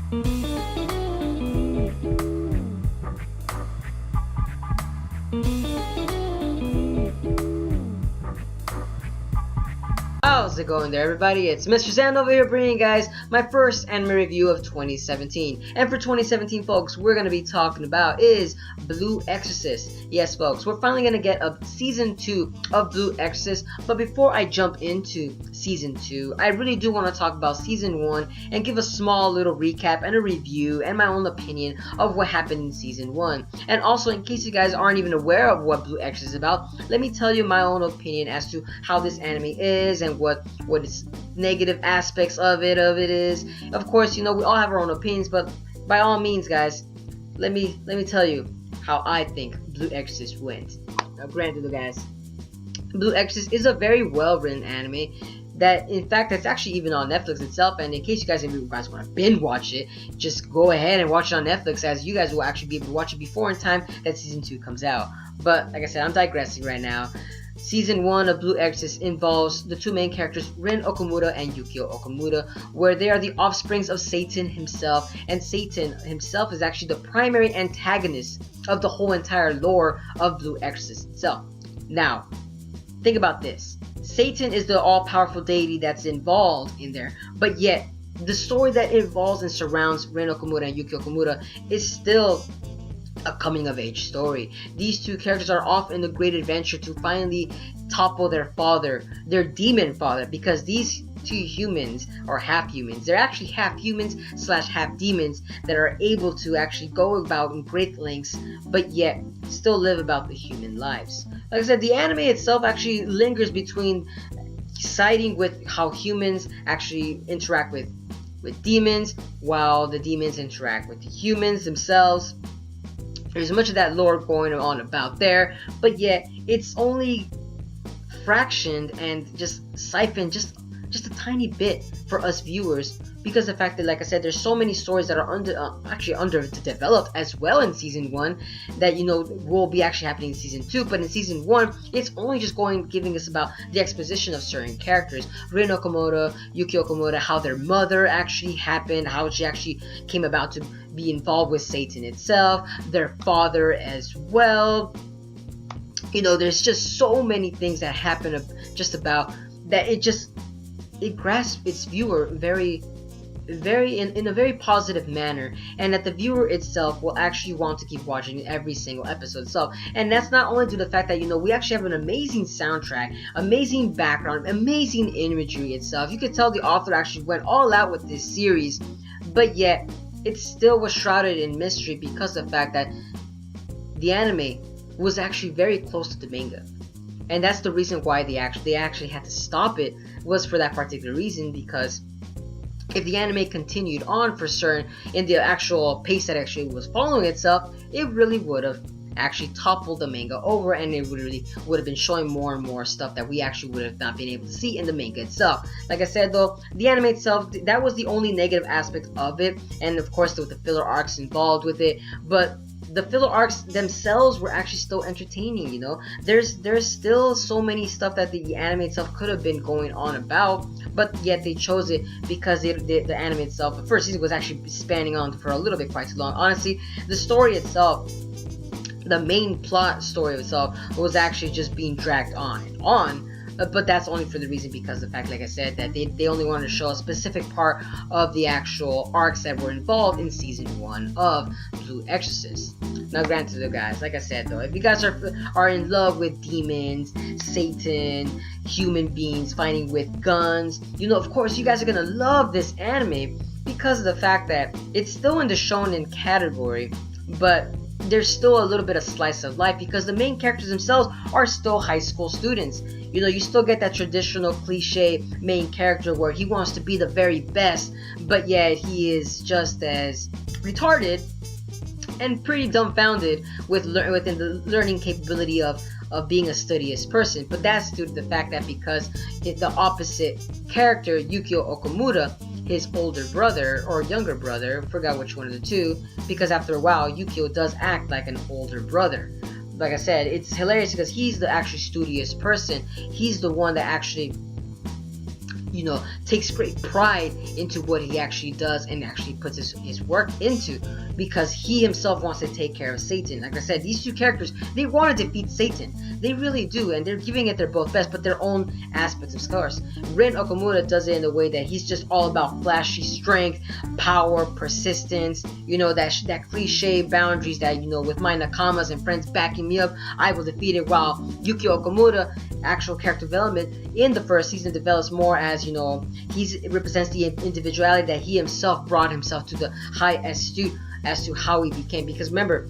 How's it going there, everybody? It's Mr. Sand over here bringing you guys my first anime review of 2017. And for 2017, folks, we're going to be talking about is Blue Exorcist. Yes, folks, we're finally going to get a Season 2 of Blue Exorcist. But before I jump into Season 2, I really do want to talk about Season 1 and give a small little recap and a review and my own opinion of what happened in Season 1. And also, in case you guys aren't even aware of what Blue Exorcist is about, let me tell you my own opinion as to how this anime is and what its negative aspects of it is. Of course, you know, we all have our own opinions, but by all means, guys, let me tell you how I think Blue Exorcist went. Now, granted, guys, Blue Exorcist is a very well-written anime that, in fact, it's actually even on Netflix itself. And in case you guys want to binge watch it, just go ahead and watch it on Netflix, as you guys will actually be able to watch it before in time that Season 2 comes out. But like I said, I'm digressing right now. Season 1 of Blue Exorcist involves the two main characters, Rin Okamura and Yukio Okamura, where they are the offsprings of Satan himself, and Satan himself is actually the primary antagonist of the whole entire lore of Blue Exorcist itself. Now, think about this. Satan is the all-powerful deity that's involved in there, but yet the story that involves and surrounds Rin Okamura and Yukio Okamura is still a coming-of-age story. These two characters are off in the great adventure to finally topple their father, their demon father, because these two humans are half-humans. They're actually half-humans / half-demons that are able to actually go about in great lengths, but yet still live about the human lives. Like I said, the anime itself actually lingers between siding with how humans actually interact with demons, while the demons interact with the humans themselves. There's much of that lore going on about there, but yet it's only fractioned and just siphoned just a tiny bit for us viewers, because of the fact that, like I said, there's so many stories that are underdeveloped as well in Season 1 that, you know, will be actually happening in Season 2. But in Season 1, it's only just giving us about the exposition of certain characters, Rin Okamura, Yukio Okamura, how their mother actually happened, how she actually came about to be involved with Satan itself, their father as well. You know, there's just so many things that happen just about that it grasps its viewer very in a very positive manner, and that the viewer itself will actually want to keep watching every single episode itself. And that's not only due to the fact that, you know, we actually have an amazing soundtrack, amazing background, amazing imagery itself. You could tell the author actually went all out with this series, but yet it still was shrouded in mystery because of the fact that the anime was actually very close to the manga. And that's the reason why they actually had to stop it, was for that particular reason, because if the anime continued on for certain in the actual pace that actually was following itself, it really would have actually toppled the manga over, and it really would have been showing more and more stuff that we actually would have not been able to see in the manga itself. Like I said, though, the anime itself, that was the only negative aspect of it, and of course with the filler arcs involved with it, but the filler arcs themselves were actually still entertaining. You know, there's still so many stuff that the anime itself could have been going on about, but yet they chose it because the anime itself, the first season, was actually spanning on for a little bit quite too long. Honestly, the story itself, the main plot story itself, was actually just being dragged on and on. But that's only for the reason because of the fact, like I said, that they only wanted to show a specific part of the actual arcs that were involved in Season 1 of Blue Exorcist. Now, granted, though, guys, like I said, though, if you guys are in love with demons, Satan, human beings fighting with guns, you know, of course, you guys are gonna love this anime because of the fact that it's still in the shonen category, but there's still a little bit of slice of life because the main characters themselves are still high school students. You know, you still get that traditional cliche main character where he wants to be the very best, but yet he is just as retarded and pretty dumbfounded within the learning capability of being a studious person. But that's due to the fact that because the opposite character, Yukio Okamura, his older brother or younger brother, forgot which one of the two, because after a while Yukio does act like an older brother. Like I said, it's hilarious because he's the actually studious person. He's the one that actually takes great pride into what he actually does and actually puts his work into, because he himself wants to take care of Satan. Like I said, these two characters, they want to defeat Satan. They really do, and they're giving it their both best, but their own aspects of scars. Rin Okamura does it in a way that he's just all about flashy strength, power, persistence, that cliche boundaries that, with my nakamas and friends backing me up, I will defeat it. While Yukio Okamura, actual character development in the first season, develops more as, he represents the individuality that he himself brought himself to the high astute as to how he became. Because remember,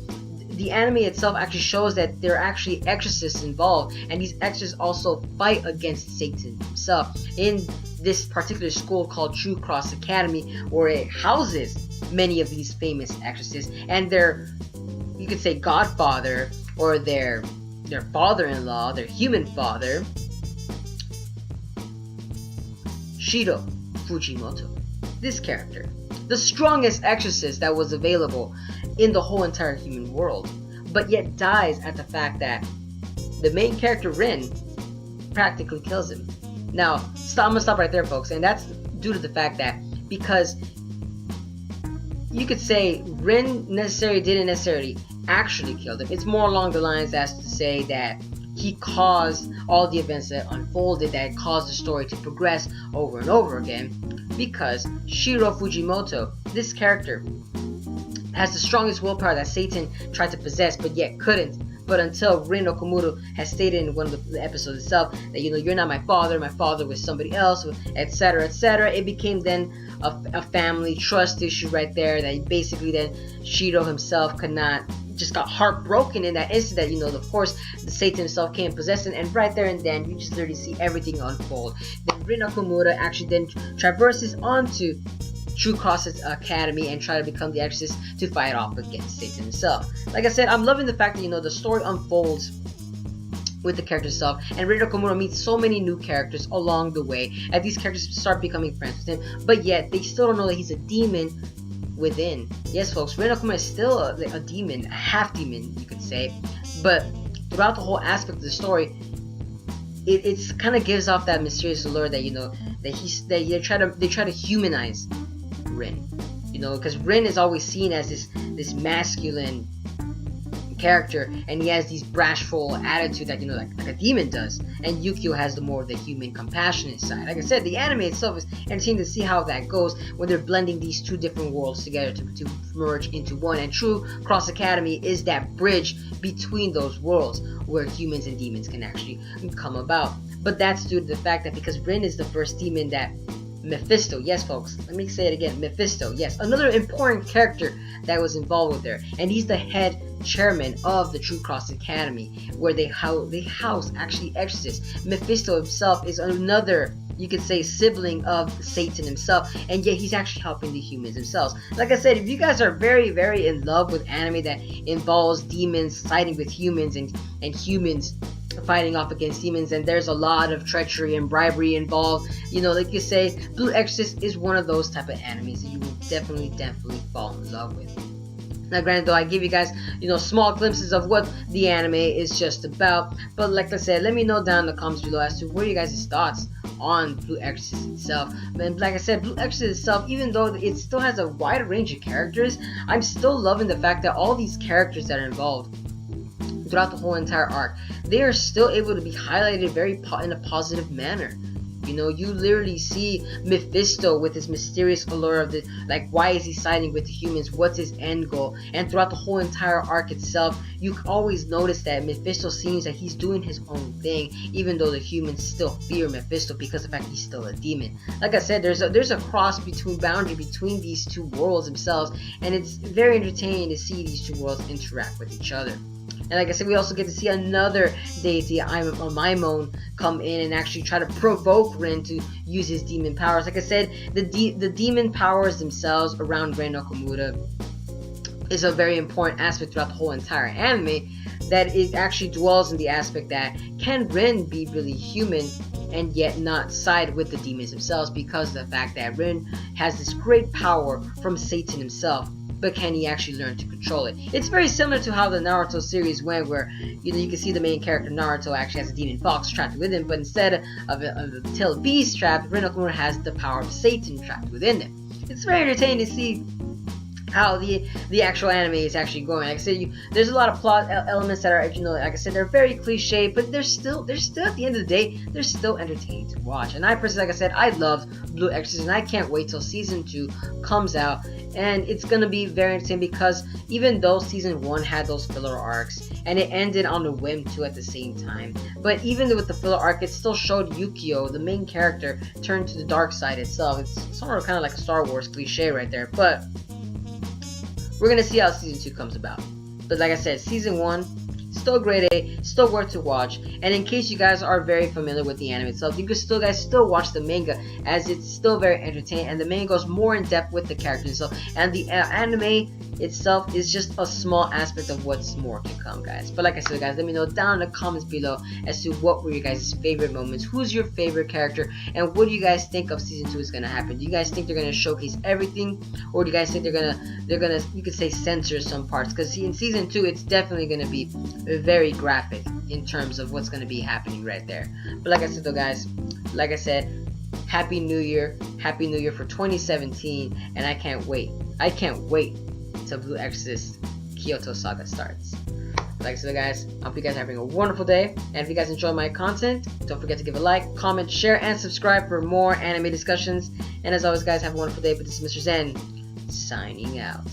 the anime itself actually shows that there are actually exorcists involved, and these exorcists also fight against Satan himself in this particular school called True Cross Academy, where it houses many of these famous exorcists, and their, you could say, godfather, or their father-in-law, their human father, Shiro Fujimoto. This character, the strongest exorcist that was available in the whole entire human world, but yet dies at the fact that the main character, Rin, practically kills him. Now, I'm gonna stop right there, folks, and that's due to the fact that, because you could say Rin didn't necessarily actually kill him. It's more along the lines as to say that he caused all the events that unfolded, that caused the story to progress over and over again, because Shiro Fujimoto, this character, has the strongest willpower that Satan tried to possess, but yet couldn't. But until Rin Okamura has stated in one of the episodes itself that, you're not my father was somebody else, etc., etc., it became then a family trust issue right there, that basically then Shiro himself could not, just got heartbroken in that instant that, of course, the Satan himself came possessing, and right there and then, you just literally see everything unfold. Then Rin Okamura actually then traverses onto True Cross Academy and try to become the exorcist to fight off against Satan himself. Like I said, I'm loving the fact that, the story unfolds with the character itself, and Rin Okamura meets so many new characters along the way, and these characters start becoming friends with him, but yet they still don't know that he's a demon within. Yes, folks, Rin Okamura is still a demon, a half demon, you could say, but throughout the whole aspect of the story, it's kind of gives off that mysterious allure that, that they try to humanize Rin, because Rin is always seen as this masculine character, and he has these bashful attitude that, like a demon does, and Yukio has the more of the human, compassionate side. Like I said, the anime itself is entertaining to see how that goes when they're blending these two different worlds together to merge into one, and True Cross Academy is that bridge between those worlds where humans and demons can actually come about. But that's due to the fact that because Rin is the first demon that Mephisto, yes folks, let me say it again, Mephisto, yes, another important character that was involved with there, and he's the head chairman of the True Cross Academy, where they house actually exorcists. Mephisto himself is another, you could say, sibling of Satan himself, and yet he's actually helping the humans themselves. Like I said, if you guys are very, very in love with anime that involves demons siding with humans and humans fighting off against demons, and there's a lot of treachery and bribery involved, like you say, Blue Exorcist is one of those type of animes that you will definitely fall in love with. Now granted though, I give you guys, small glimpses of what the anime is just about, but like I said, let me know down in the comments below as to what are you guys' thoughts on Blue Exorcist itself. And like I said, Blue Exorcist itself, even though it still has a wide range of characters, I'm still loving the fact that all these characters that are involved throughout the whole entire arc, they are still able to be highlighted in a positive manner. You literally see Mephisto with his mysterious allure of why is he siding with the humans, what's his end goal, and throughout the whole entire arc itself, you always notice that Mephisto seems that he's doing his own thing, even though the humans still fear Mephisto because of the fact he's still a demon. Like I said, there's a boundary between these two worlds themselves, and it's very entertaining to see these two worlds interact with each other. And like I said, we also get to see another deity, Maimon, come in and actually try to provoke Rin to use his demon powers. Like I said, the demon powers themselves around Rin Okamura is a very important aspect throughout the whole entire anime, that it actually dwells in the aspect that can Rin be really human and yet not side with the demons themselves, because of the fact that Rin has this great power from Satan himself but can he actually learn to control it? It's very similar to how the Naruto series went, where you can see the main character Naruto actually has a demon fox trapped within him, but instead of a tail beast trapped, Rin Nakamura has the power of Satan trapped within him. It's very entertaining to see how the actual anime is actually going. Like I said, there's a lot of plot elements that are, like I said, they're very cliche, but they're still at the end of the day, they're still entertaining to watch. And I personally, like I said, I love Blue Exorcist, and I can't wait till season 2 comes out. And it's gonna be very entertaining because even though season 1 had those filler arcs, and it ended on a whim too at the same time, but even with the filler arc, it still showed Yukio, the main character, turn to the dark side itself. It's sort of kind of like a Star Wars cliche right there, but we're gonna see how season 2 comes about. But like I said, season 1, still grade A, still worth to watch. And in case you guys are very familiar with the anime itself, you can still watch the manga, as it's still very entertaining, and the manga goes more in depth with the characters itself. And the anime itself is just a small aspect of what's more to come, guys. But like I said, guys, let me know down in the comments below as to what were your guys' favorite moments, who's your favorite character, and what do you guys think of season 2 is gonna happen? Do you guys think they're gonna showcase everything, or do you guys think they're gonna you could say censor some parts? Because in season 2, it's definitely gonna be very graphic in terms of what's gonna be happening right there. But like I said though, guys, like I said, Happy New Year for 2017, and I can't wait till Blue Exorcist Kyoto Saga starts. Like I said, guys, I hope you guys are having a wonderful day, and if you guys enjoy my content, don't forget to give a like, comment, share, and subscribe for more anime discussions. And as always, guys, have a wonderful day. But this is Mr. Zen, signing out.